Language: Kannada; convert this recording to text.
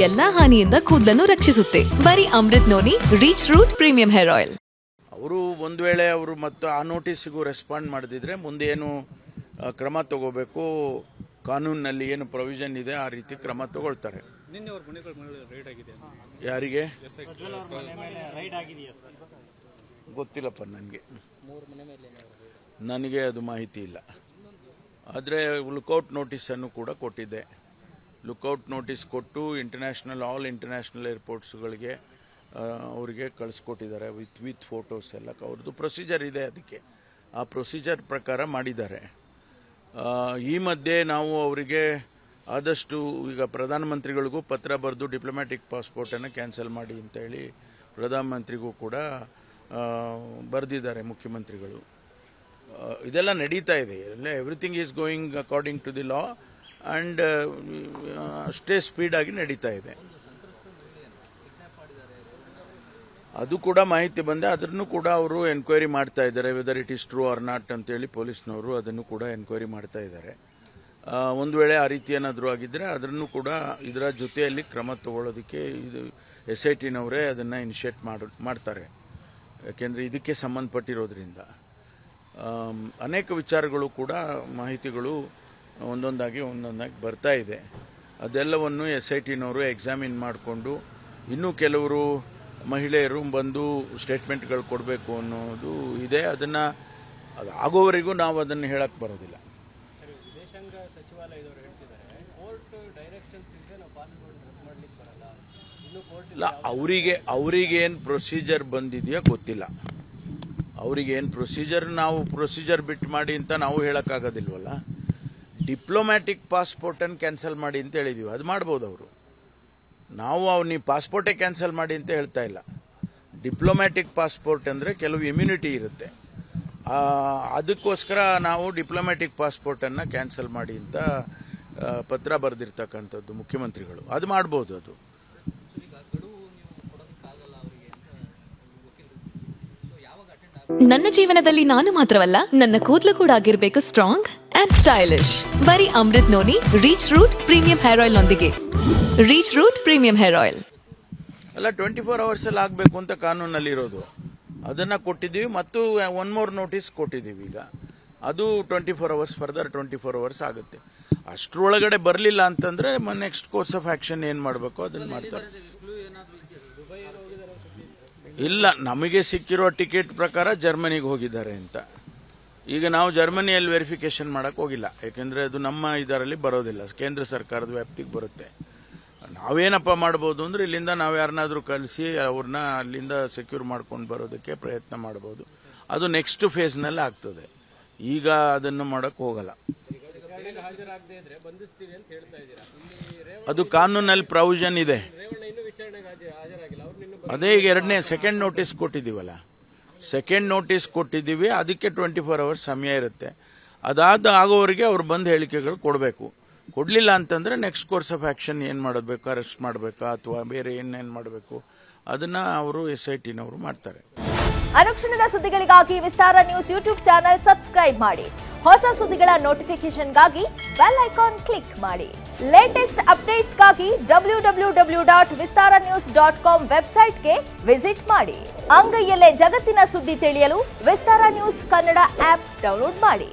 ಎಲ್ಲಾ ಹಾನಿಯಿಂದ ಕೂದಲನ್ನು ರಕ್ಷಿಸುತ್ತೆ. ಬರೀ Amrit noni reach root premium hair oil. ಅವರು ಒಂದು ವೇಳೆ ಅವರು ಮತ್ತು ಆ ನೋಟಿಸಿಗೂ ರೆಸ್ಪಾಂಡ್ ಮಾಡದಿದ್ರೆ ಮುಂದೆ ಏನು ಕ್ರಮ ತಗೋಬೇಕು, ಕಾನೂನಿನಲ್ಲಿ ಏನು ಪ್ರೊವಿಷನ್ ಇದೆ ಆ ರೀತಿ ಕ್ರಮ ತಗೊಳ್ತಾರೆ. ಯಾರಿಗೆ ಗೊತ್ತಿಲ್ಲಪ್ಪ, ನನಗೆ ಅದು ಮಾಹಿತಿ ಇಲ್ಲ. ಆದರೆ ಲುಕೌಟ್ ನೋಟಿಸನ್ನು ಕೂಡ ಕೊಟ್ಟಿದ್ದೆ. ಲುಕೌಟ್ ನೋಟಿಸ್ ಕೊಟ್ಟು ಆಲ್ ಇಂಟರ್ನ್ಯಾಷನಲ್ ಏರ್ಪೋರ್ಟ್ಸ್ಗಳಿಗೆ ಅವರಿಗೆ ಕಳಿಸ್ಕೊಟ್ಟಿದ್ದಾರೆ ವಿತ್ ಫೋಟೋಸ್ ಎಲ್ಲ. ಅವ್ರದ್ದು ಪ್ರೊಸೀಜರ್ ಇದೆ, ಅದಕ್ಕೆ ಆ ಪ್ರೊಸೀಜರ್ ಪ್ರಕಾರ ಮಾಡಿದ್ದಾರೆ. ಈ ಮಧ್ಯೆ ನಾವು ಅವರಿಗೆ ಆದಷ್ಟು ಈಗ ಪ್ರಧಾನಮಂತ್ರಿಗಳಿಗೂ ಪತ್ರ ಬರೆದು ಡಿಪ್ಲೊಮ್ಯಾಟಿಕ್ ಪಾಸ್ಪೋರ್ಟನ್ನು ಕ್ಯಾನ್ಸಲ್ ಮಾಡಿ ಅಂತ ಹೇಳಿ ಪ್ರಧಾನಮಂತ್ರಿಗೂ ಕೂಡ ಬರೆದಿದ್ದಾರೆ ಮುಖ್ಯಮಂತ್ರಿಗಳು. ಇದೆಲ್ಲ ನಡೀತಾ ಇದೆ, ಎಲ್ಲ everything is going according to the law and ಅಷ್ಟೇ ಸ್ಪೀಡಾಗಿ ನಡೀತಾ ಇದೆ. ಅದು ಕೂಡ ಮಾಹಿತಿ ಬಂದೆ, ಅದನ್ನು ಕೂಡ ಅವರು ಎನ್ಕ್ವೈರಿ ಮಾಡ್ತಾ ಇದ್ದಾರೆ. Whether it is true or not ಅಂತೇಳಿ ಪೊಲೀಸ್ನವರು ಅದನ್ನು ಕೂಡ ಎನ್ಕ್ವೈರಿ ಮಾಡ್ತಾ ಇದ್ದಾರೆ. ಒಂದು ವೇಳೆ ಆ ರೀತಿ ಏನಾದರೂ ಆಗಿದ್ದರೆ ಅದನ್ನು ಕೂಡ ಇದರ ಜೊತೆಯಲ್ಲಿ ಕ್ರಮ ತಗೊಳ್ಳೋದಕ್ಕೆ ಇದು SITನವರೇ ಅದನ್ನು ಇನಿಷಿಯೇಟ್ ಮಾಡ್ತಾರೆ. ಯಾಕೆಂದರೆ ಇದಕ್ಕೆ ಸಂಬಂಧಪಟ್ಟಿರೋದ್ರಿಂದ ಅನೇಕ ವಿಚಾರಗಳು ಕೂಡ ಮಾಹಿತಿಗಳು ಒಂದೊಂದಾಗಿ ಬರ್ತಾ ಇದೆ. ಅದೆಲ್ಲವನ್ನು SITನವರು ಎಕ್ಸಾಮಿನ್ ಮಾಡಿಕೊಂಡು ಇನ್ನೂ ಕೆಲವರು ಮಹಿಳೆಯರು ಬಂದು ಸ್ಟೇಟ್ಮೆಂಟ್ಗಳು ಕೊಡಬೇಕು ಅನ್ನೋದು ಇದೆ. ಅದು ಆಗೋವರೆಗೂ ನಾವು ಅದನ್ನು ಹೇಳಕ್ಕೆ ಬರೋದಿಲ್ಲ. ವಿದೇಶಾಂಗ ಸಚಿವಾಲಯದವರು ಹೇಳ್ತಿದ್ದಾರೆ ಕೋರ್ಟ್ ಡೈರೆಕ್ಷನ್ಸ್ ಇದ್ರೆ ನಾವು ಪಾಸ್ಪೋರ್ಟ್ ರದ್ದು ಮಾಡಲಿಕ್ಕೆ ಬರಲ್ಲ. ಇನ್ನು ಕೋರ್ಟ್ ಇಲ್ಲ, ಅವರಿಗೇನು ಪ್ರೊಸೀಜರ್ ಬಂದಿದೆಯಾ ಗೊತ್ತಿಲ್ಲ. ಅವರಿಗೇನು ಪ್ರೊಸೀಜರ್, ನಾವು ಪ್ರೊಸೀಜರ್ ಬಿಟ್ಟು ಮಾಡಿ ಅಂತ ನಾವು ಹೇಳೋಕ್ಕಾಗೋದಿಲ್ವಲ್ಲ. ಡಿಪ್ಲೊಮ್ಯಾಟಿಕ್ ಪಾಸ್ಪೋರ್ಟನ್ನು ಕ್ಯಾನ್ಸಲ್ ಮಾಡಿ ಅಂತ ಹೇಳಿದೀವಿ, ಅದು ಮಾಡ್ಬೋದು ಅವರು. ನಾವು ನೀವು ಪಾಸ್ಪೋರ್ಟೇ ಕ್ಯಾನ್ಸಲ್ ಮಾಡಿ ಅಂತ ಹೇಳ್ತಾ ಇಲ್ಲ. ಡಿಪ್ಲೊಮ್ಯಾಟಿಕ್ ಪಾಸ್ಪೋರ್ಟ್ ಅಂದರೆ ಕೆಲವು ಇಮ್ಯುನಿಟಿ ಇರುತ್ತೆ, ಅದಕ್ಕೋಸ್ಕರ ನಾವು ಡಿಪ್ಲೊಮ್ಯಾಟಿಕ್ ಪಾಸ್ಪೋರ್ಟನ್ನು ಕ್ಯಾನ್ಸಲ್ ಮಾಡಿ ಅಂತ ಪತ್ರ ಬರೆದಿರ್ತಕ್ಕಂಥದ್ದು ಮುಖ್ಯಮಂತ್ರಿಗಳು. ಅದು ಮಾಡ್ಬೋದು. ಅದು ನನ್ನ ಜೀವನದಲ್ಲಿ ನಾನು ಮಾತ್ರವಲ್ಲ, ನನ್ನ ಕೂದಲು ಕೂಡ ಆಗಿರ್ಬೇಕು ಸ್ಟ್ರಾಂಗ್ ಅಂಡ್ ಸ್ಟೈಲಿಶ್. ಬರೀ Amrit noni reach root premium hair oil ನೊಂದಿಗೆ. Reach root premium hair oil ಅಲ್ಲ 24 hours ಅಲ್ಲಿ ಆಗಬೇಕು ಅಂತ ಕಾನೂನಲ್ಲಿ ಇರೋದು. ಅದನ್ನು ಕೊಟ್ಟಿದ್ದೀವಿ ಮತ್ತು ಒನ್ ಮೋರ್ ನೋಟಿಸ್ ಕೊಟ್ಟಿದ್ದೀವಿ. ಈಗ ಅದು 24 hours, ಫರ್ದರ್ 24 hours ಆಗುತ್ತೆ. ಅಷ್ಟರೊಳಗಡೆ ಬರಲಿಲ್ಲ ಅಂತಂದರೆ ನೆಕ್ಸ್ಟ್ ಕೋರ್ಸ್ ಆಫ್ ಆ್ಯಕ್ಷನ್ ಏನು ಮಾಡಬೇಕು ಅದನ್ನು ಮಾಡ್ತಾರೆ. ಇಲ್ಲ, ನಮಗೆ ಸಿಕ್ಕಿರೋ ಟಿಕೆಟ್ ಪ್ರಕಾರ ಜರ್ಮನಿಗೆ ಹೋಗಿದ್ದಾರೆ ಅಂತ. ಈಗ ನಾವು ಜರ್ಮನಿಯಲ್ಲಿ ವೆರಿಫಿಕೇಶನ್ ಮಾಡೋಕ್ಕೆ ಹೋಗಿಲ್ಲ, ಯಾಕೆಂದರೆ ಅದು ನಮ್ಮ ಇದರಲ್ಲಿ ಬರೋದಿಲ್ಲ, ಕೇಂದ್ರ ಸರ್ಕಾರದ ವ್ಯಾಪ್ತಿಗೆ ಬರುತ್ತೆ. ನಾವೇನಪ್ಪ ಮಾಡ್ಬೋದು ಅಂದರೆ ಇಲ್ಲಿಂದ ನಾವು ಯಾರನ್ನಾದರೂ ಕಳಿಸಿ ಅವ್ರನ್ನ ಅಲ್ಲಿಂದ ಸೆಕ್ಯೂರ್ ಮಾಡ್ಕೊಂಡು ಬರೋದಕ್ಕೆ ಪ್ರಯತ್ನ ಮಾಡ್ಬೋದು. ಅದು ನೆಕ್ಸ್ಟ್ ಫೇಸ್ನಲ್ಲಿ ಆಗ್ತದೆ. ಈಗ ಅದನ್ನು ಮಾಡೋಕ್ಕೆ ಹೋಗಲ್ಲ. ಅದು ಕಾನೂನಲ್ಲಿ ಪ್ರೊವಿಷನ್ ಇದೆ. ಅದೇ ಈಗ ಸೆಕೆಂಡ್ ನೋಟಿಸ್ ಕೊಟ್ಟಿದ್ದೀವಲ್ಲ, ಸೆಕೆಂಡ್ ನೋಟಿಸ್ ಕೊಟ್ಟಿದ್ದೀವಿ. ಅದಕ್ಕೆ 24 hours ಸಮಯ ಇರುತ್ತೆ. ಆಗೋವರೆಗೆ ಅವ್ರು ಬಂದು ಹೇಳಿಕೆಗಳು ಕೊಡಬೇಕು. ಕೊಡಲಿಲ್ಲ ಅಂತಂದರೆ ನೆಕ್ಸ್ಟ್ ಕೋರ್ಸ್ ಆಫ್ ಆ್ಯಕ್ಷನ್ ಏನು ಮಾಡಬೇಕು, ಅರೆಸ್ಟ್ ಮಾಡಬೇಕಾ ಅಥವಾ ಬೇರೆ ಏನೇನು ಮಾಡಬೇಕು ಅದನ್ನು ಅವರು SITನವರು ಮಾಡ್ತಾರೆ. ಅನುಕ್ಷಣದ ಸುದ್ದಿಗಳಿಗಾಗಿ ವಿಸ್ತಾರ ನ್ಯೂಸ್ ಯೂಟ್ಯೂಬ್ ಚಾನೆಲ್ ಸಬ್ಸ್ಕ್ರೈಬ್ ಮಾಡಿ. ಹೊಸ ಸುದ್ದಿಗಳ ನೋಟಿಫಿಕೇಶನ್ಗಾಗಿ ಬೆಲ್ ಐಕಾನ್ ಕ್ಲಿಕ್ ಮಾಡಿ. ಲೇಟೆಸ್ಟ್ ಅಪ್ಡೇಟ್ಸ್ಗಾಗಿ www.vistaranews.com ವೆಬ್ಸೈಟ್ಗೆ ವಿಸಿಟ್ ಮಾಡಿ. ಅಂಗೈಯಲ್ಲೇ ಜಗತ್ತಿನ ಸುದ್ದಿ ತಿಳಿಯಲು ವಿಸ್ತಾರ ನ್ಯೂಸ್ ಕನ್ನಡ ಆಪ್ ಡೌನ್ಲೋಡ್ ಮಾಡಿ.